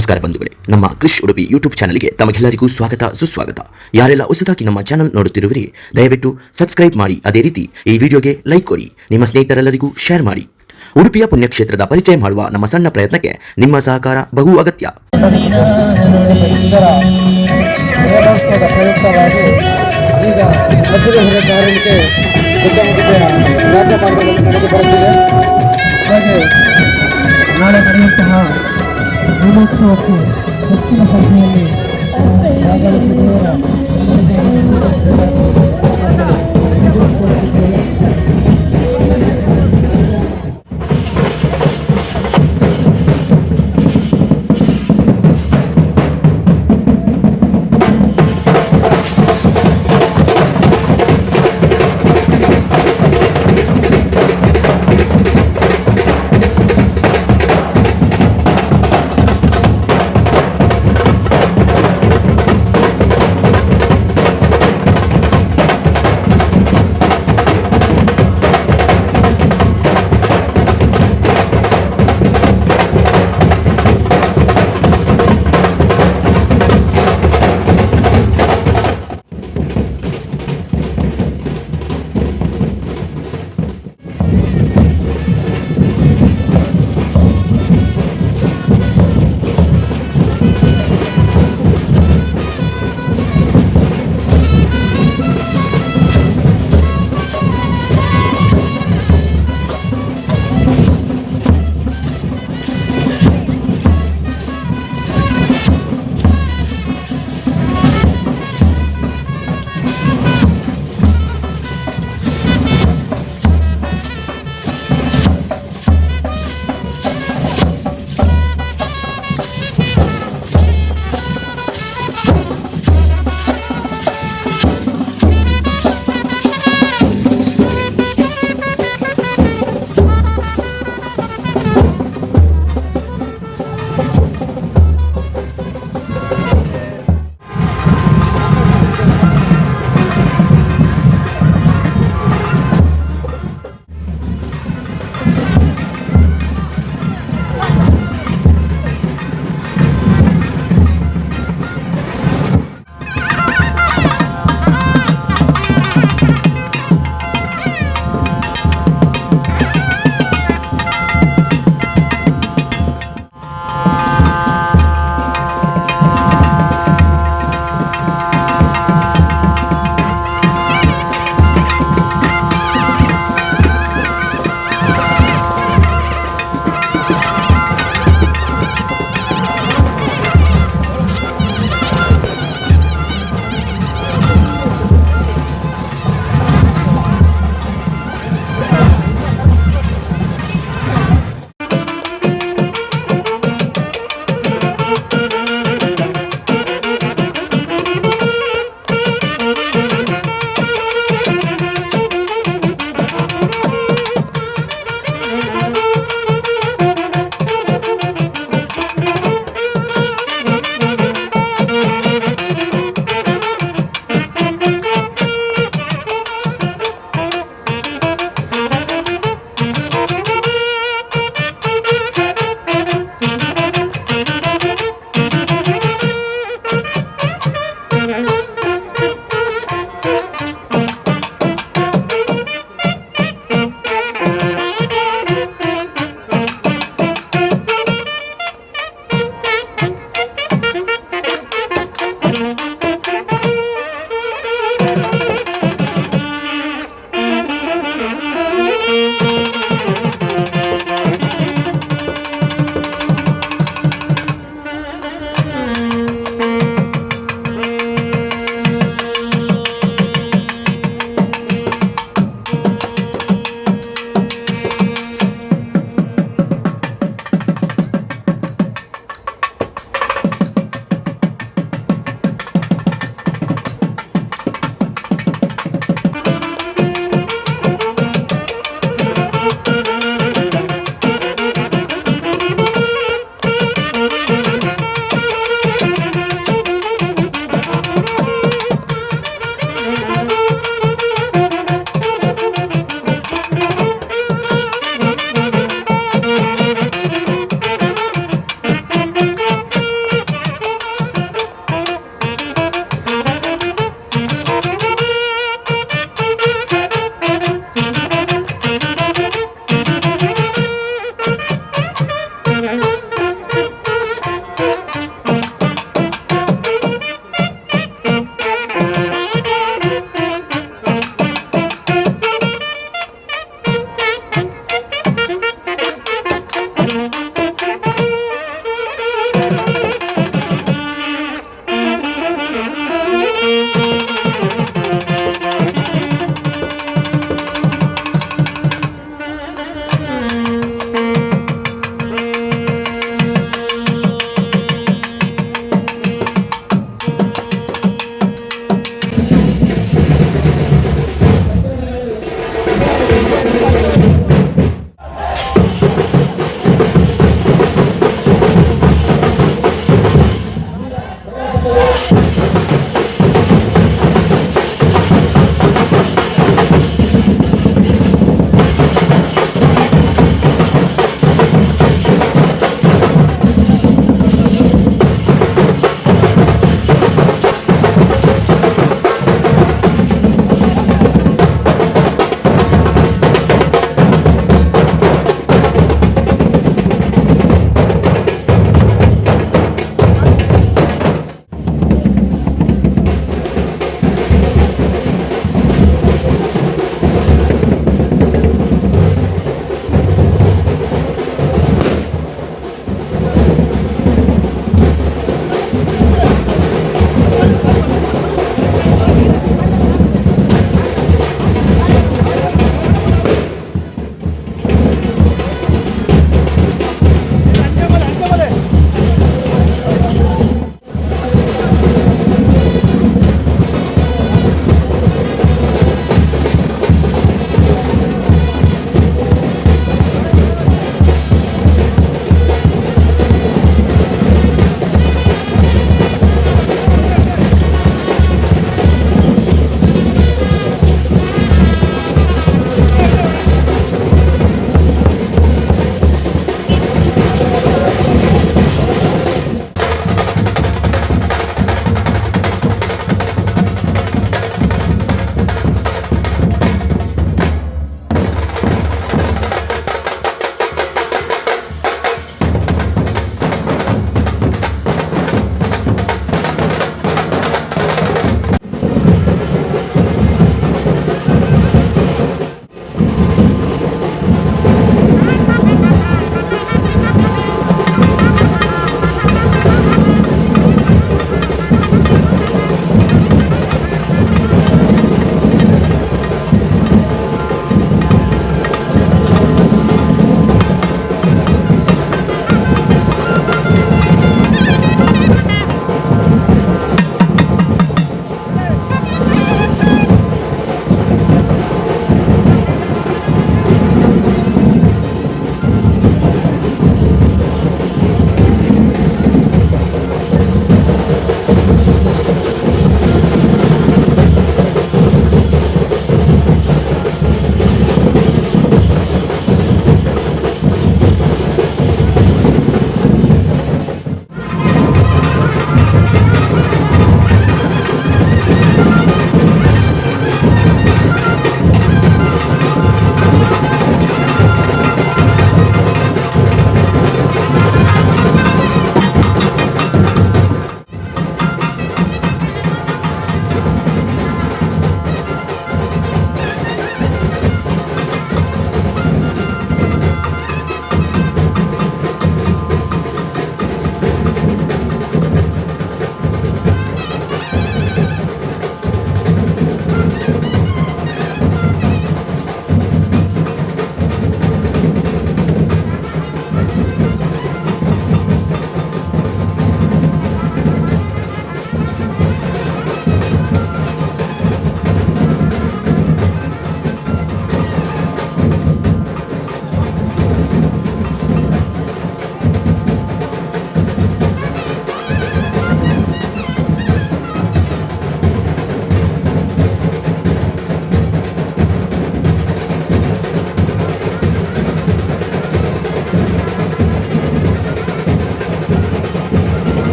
ನಮಸ್ಕಾರ ಬಂಧುಗಳೇ, ನಮ್ಮ ಕ್ರಿಶ್ ಉಡುಪಿ ಯೂಟ್ಯೂಬ್ ಚಾನಲ್ಗೆ ತಮಗೆಲ್ಲರಿಗೂ ಸ್ವಾಗತ ಸುಸ್ವಾಗತ. ಯಾರೆಲ್ಲ ಹೊಸದಾಗಿ ನಮ್ಮ ಚಾನಲ್ ನೋಡುತ್ತಿರುವಿರಿ ದಯವಿಟ್ಟು ಸಬ್ಸ್ಕ್ರೈಬ್ ಮಾಡಿ, ಅದೇ ರೀತಿ ಈ ವಿಡಿಯೋಗೆ ಲೈಕ್ ಕೊಡಿ, ನಿಮ್ಮ ಸ್ನೇಹಿತರೆಲ್ಲರಿಗೂ ಶೇರ್ ಮಾಡಿ. ಉಡುಪಿಯ ಪುಣ್ಯಕ್ಷೇತ್ರದ ಪರಿಚಯ ಮಾಡುವ ನಮ್ಮ ಸಣ್ಣ ಪ್ರಯತ್ನಕ್ಕೆ ನಿಮ್ಮ ಸಹಕಾರ ಬಹು ಅಗತ್ಯ. ನಾಳೆ ನಡೆಯುವಂತಹ ಬ್ರಹ್ಮೋತ್ಸವಕ್ಕೆ ಹೆಚ್ಚಿನ ಸಂಖ್ಯೆಯಲ್ಲಿ ಭಾಗವಹಿಸಿದವರ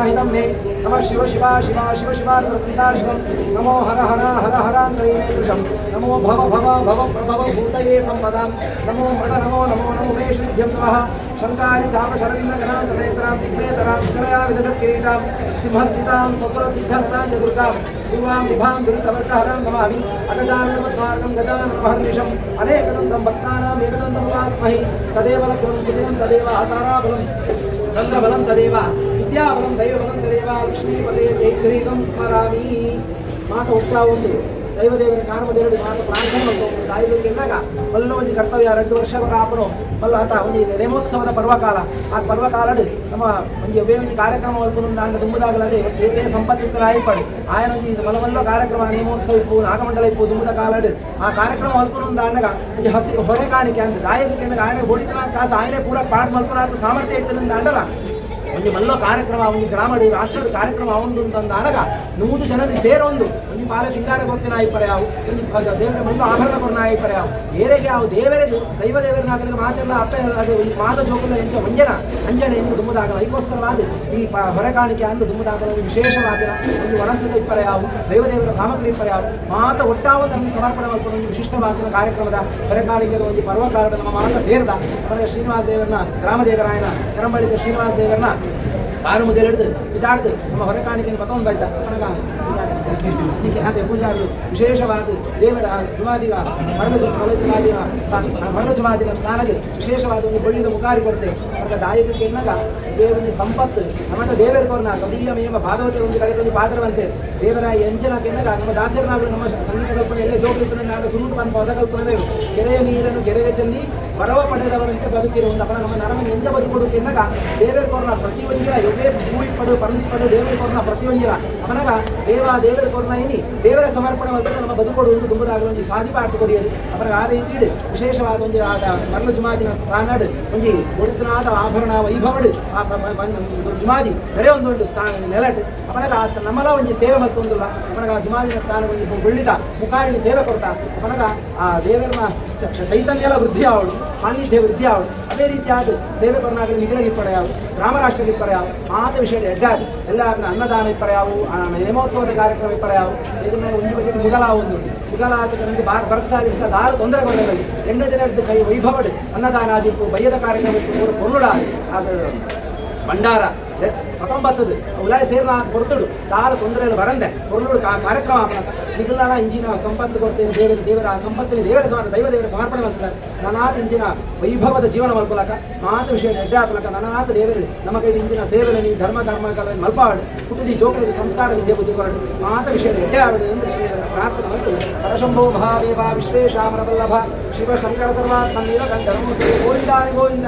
हितं मे नमः शिव शिवा शिवा शिव शिवार्पिताशिवं नमो हर हर हर हरान्तरिमे दृशं नमो भव भव भव प्रभव भूतये सम्पदां नमो मृड नमो नमो नमो मे शुभ्यं नमः शङ्कारि चाप शरविन्दकरां तदेतरां दिग्वेतरां शिखरया विलसत्किरीटां सिंहस्थितां ससुरसिद्धरतां चतुर्गां पूर्वां विभां दुरितवर्षहरां नमामि अगजाननमद्वार्कं गजाननमहर्निशम् अनेकदन्तं भक्तानाम् एकदन्तमुपास्महे तदेव लग्नं सुदिनं तदेव ताराबलं चन्द्रबलं तदेव विद्याबलं दैवबलं तदेव लक्ष्मीपदे देवग्रीकं स्मरामि माता ಹುಟ್ಟಾ ಒಂದು ದೈವದೇವರ ಕಾರಣದೇವರಿಗೆ ಮಾತು ಪ್ರಾರ್ಥನೆ ಮಾಡ್ಕೊಂಡು ತಾಯಿಗಳಿಗೆ ಇದ್ದಾಗ ಮಲ್ಲ ಒಂದು ಕರ್ತವ್ಯ 2 ವರ್ಷಗಳ ಆಪನು ಮಲ್ಲ ಆತ ಒಂದು ನೇಮೋತ್ಸವದ ಪರ್ವಕಾಲ ಆ ಪರ್ವಕಾಲಡು ನಮ್ಮ ಒಂದು ಒಂದು ಕಾರ್ಯಕ್ರಮ ಅಲ್ಪನೊಂದು ಅಂಡ ದುಂಬುದಾಗಲದೆ ಏನೇ ಸಂಪತ್ತಿತ್ತಲಾಯಿ ಪಡು ಆಯನ ಒಂದು ಮಲಮಲ್ಲ ಕಾರ್ಯಕ್ರಮ ನೇಮೋತ್ಸವ ಇಪ್ಪು ನಾಗಮಂಡಲ ಇಪ್ಪು ದುಂಬುದ ಕಾಲಡು ಆ ಕಾರ್ಯಕ್ರಮ ಅಲ್ಪನೊಂದು ಅಂಡಗ ಒಂದು ಹಸಿ ಹೊರೆ ಕಾಣಿಕೆ ಅಂತ ದಾಯಕಕ್ಕೆ ಆಯನ ಓಡಿತನ ಕಾಸು ಆಯನೇ ಪೂರ ಪಾಡ್ ಮಲ್ಪನಾಥ ಸಾಮರ್ಥ್ಯ ಇತ್ತನಿಂದ ಅಂಡಲ ಒಂದು ಮಲ್ಲೋ ಕಾರ್ಯಕ್ರಮ ಒಂದು ಗ್ರಾಮಡು ರಾಷ್ಟ್ರದ ಕಾರ್ಯಕ್ರಮ ಒಂದು ಅಂತ ಅನಗ 100 ಜನರು ಸೇರೊಂದು ಒಂದು ಪಾಲ ಪಿಂಗಾರ ಗೊತ್ತಿನ ಆಯ್ಪರ್ಯಾವು ಒಂದು ದೇವರ ಮಲ್ಲ ಆಭರಣ ಕೊರನ ಆಯ್ಪರ್ಯಾವು ಏರೆಗೆ ಯಾವ ದೇವರೇ ದೈವ ದೇವರನಾಗಲಿಗೆ ಮಾತೆಲ್ಲ ಅಪ್ಪೆ ಈ ಮಾದ ಜೋಕಲ್ಲ ಎಂಚ ಅಂಜನೆ ಎಂದು ದುಮ್ಮದಾಗಲ ಇದಕ್ಕೋಸ್ಕರವಾದ ಈ ಹೊರೆಕಾಣಿಕೆ ಅಂದು ದುಮ್ಮದಾಗಲ ಒಂದು ವಿಶೇಷವಾದ ಒಂದು ವನಸದ ಇಪ್ಪರ್ಯಾವು ದೈವದೇವರ ಸಾಮಗ್ರಿ ಇಪ್ಪರ್ಯಾವು ಮಾತ ಒಟ್ಟಾವ ತಮಗೆ ಸಮರ್ಪಣೆ ಮಾಡ್ಕೊಂಡು ಒಂದು ವಿಶಿಷ್ಟವಾದ ಕಾರ್ಯಕ್ರಮದ ಹೊರೆಕಾಣಿಕೆ ಒಂದು ಪರ್ವಕಾಲದ ನಮ್ಮ ಮಾತ ಸೇರಿದ ಅವರ ಶ್ರೀನಿವಾಸ ದೇವರನ್ನ ಗ್ರಾಮದೇವರಾಯನ ಕರಂಬಳಿದ ಶ್ರೀನಿವಾಸ ದೇವರನ್ನ ಕಾರು ಮೊದಲು ಹಿಡಿದು ಇದಾಡ್ದು ನಮ್ಮ ಹೊರಕಾಣಿಕೆಯನ್ನು ಪತವನ್ನು ಬೈದ ನನಗ ಅದೇ ಪೂಜಾರು ವಿಶೇಷವಾದ ದೇವರ ಜುಮಾದಿಗ ಮರಣ ಜುಮಾದಿನ ಸ್ನಾನಗೆ ವಿಶೇಷವಾದ ಒಂದು ಬಳ್ಳಿದ ಮುಖಾರಿ ಕೊರತೆ ಅವರ ದಾಯಕಕ್ಕೆ ಎನ್ನಾಗ ದೇವರ ಸಂಪತ್ತು ನಮ್ಮ ದೇವರ ಕೊರನ ತದೀಯಮೇವ ಭಾಗವತ ಒಂದು ಕಡೆ ಒಂದು ಪಾತ್ರವಂತೆ ದೇವರ ಎಂಜನಕ್ಕೆ ಎನ್ನಾಗ ನಮ್ಮ ದಾಸರನಾಗಲು ನಮ್ಮ ಸಂಗೀತ ಕಲ್ಪನೆ ಎಲ್ಲ ಜೋಗಿತನಾಗ ಸುರುಟು ಬಂದ ಪದ ಕಲ್ಪನವೇ ಕೆರೆಯ ನೀರನ್ನು ಕೆರೆಗೆ ಚೆಲ್ಲಿ ವರವ ಪಡೆದವರಂತೆ ಬದುಕಿರುವ ಒಂದು ನಮ್ಮ ನರಮನೆ ಎಂಜ ಬದುಕೊಡು ಎನ್ನಾಗ ದೇವರ ಕೊರನ ಪ್ರತಿಯೊಂದಿರ ಎವೇ ಭೂಮಿ ಪಡು ಪರಂದಿಪಡು ದೇವರ ಕೊರನ ಪ್ರತಿಯೊಂದಿರ ಅವನಾಗ ದೇವರ ಕೊರನ ಏನಿ ದೇವರ ಸಮರ್ಪಣೆ ಮಾಡ್ಕೊಂಡು ನಮ್ಮ ಬದುಕೊಡು ಒಂದು ತುಂಬದಾಗಲು ಒಂದು ಸಾಧಿ ಪಾಠ ಕೊರಿಯದು ಅವರ ಆ ರೀತಿ ವಿಶೇಷವಾದ ಒಂದು ಮರಳ ಜುಮಾದಿನ ಸ್ಥಾನಡು ಒಂದು ಒಡುತನಾದ ಆಭರಣ ವೈಭವಡು ಆ ಜುಮಾದಿ ಬೇರೆ ಒಂದು ಸ್ಥಾನ ನೆಲಟು ಅವನಾಗ ನಮ್ಮಲ್ಲ ಒಂದು ಸೇವೆ ಮತ್ತೊಂದಿಲ್ಲ ಅವನಾಗ ಜುಮಾದಿನ ಸ್ಥಾನ ಒಂದು ಬೆಳ್ಳಿದ ಮುಖಾರಿನ ಸೇವೆ ಕೊಡ್ತಾ ಅವನಾಗ ಆ ದೇವರನ್ನ ಚೈತನ್ಯ ಎಲ್ಲ ವೃದ್ಧಿ ಅವಳು ಸಾನ್ನಿಧ್ಯ ವೃದ್ಧಿ ಅವಳು ಅದೇ ರೀತಿಯಾದ ಸೇವೆ ಕೊರನಾಗಲಿ ನಿಗ್ರಹ ಇಪ್ಪರೆಯಾವು ಗ್ರಾಮರಾಷ್ಟ್ರಕ್ಕೆ ಇಪ್ಪರೆಯಾವು ಆತ ವಿಷಯ ಎಡ್ಡಾದು ಎಲ್ಲ ಅನ್ನದಾನ ಇಪ್ಪರೆಯಾವು ನೇಮೋತ್ಸವದ ಕಾರ್ಯಕ್ರಮ ಇಪ್ಪರೆಯಾವು ಇದನ್ನ ಒಂದು ಬಗ್ಗೆ ಮುಗಲ ನನಗೆ ಬರ್ಸಾಗಿರಿಸ ದಾರು ತೊಂದರೆಗೊಳ್ಳಲಿ 8 ದಿನದ ಕೈ ವೈಭವಡು ಅನ್ನದಾನ ಆದಿತ್ತು ಬಯ್ಯದ ಕಾರ್ಯಕ್ರಮ ಇತ್ತು ಕೊಲ್ಲುಡ ಭಂಡಾರ 19 ಉಲಾಯ ಸೇರ್ನ ಕೊಡ್ತಡು ದಾರ ತೊಂದರೆಗಳು ಬರಂದೆ ಕೊಲ್ಲುಡು ಕಾರ್ಯಕ್ರಮ ನಿಗಲಾನ ಇಂಜಿನ ಸಂಪತ್ತು ಕೊಡ್ತೇನೆ ದೇವರ ಸಂಪತ್ತಿನ ದೈವದೇವರ ಸಮರ್ಪಣೆ ಮಾಡ್ತಾರೆ ನನಾಥ ಇಂಜಿನ ವೈಭವದ ಜೀವನ ಮಲ್ಪಲಕ ಮಾತು ವಿಷಯ ಎಡ್ಡಾಪಲಕ ನನಾಥ ದೇವರು ನಮ್ಮ ಕೈ ಇಂಜಿನ ಸೇವನೆ ನೀ ಧರ್ಮಕರ್ಮ ಮಲ್ಪಾಡು ಕುಟುಂಬಿ ಜೋಕರಿಗೆ ಸಂಸ್ಕಾರ ವಿದ್ಯೆ ಬುದ್ಧಿ ಕೊರಡು ಮಾತು ವಿಷಯ ಎಡ್ಡಾಡು ಎಂದು ಪ್ರಾರ್ಥನೆ ಮತ್ತು ಪರಶಂಭೋ ಮಹಾದೇವ ವಿಶ್ವೇಶಾಮರವಲ್ಲಭ ಶಿವ ಶಂಕರ ಸರ್ವಾತ್ಮ ನೀಲಕಂಠ ಗೋವಿಂದಾನಿ ಗೋವಿಂದ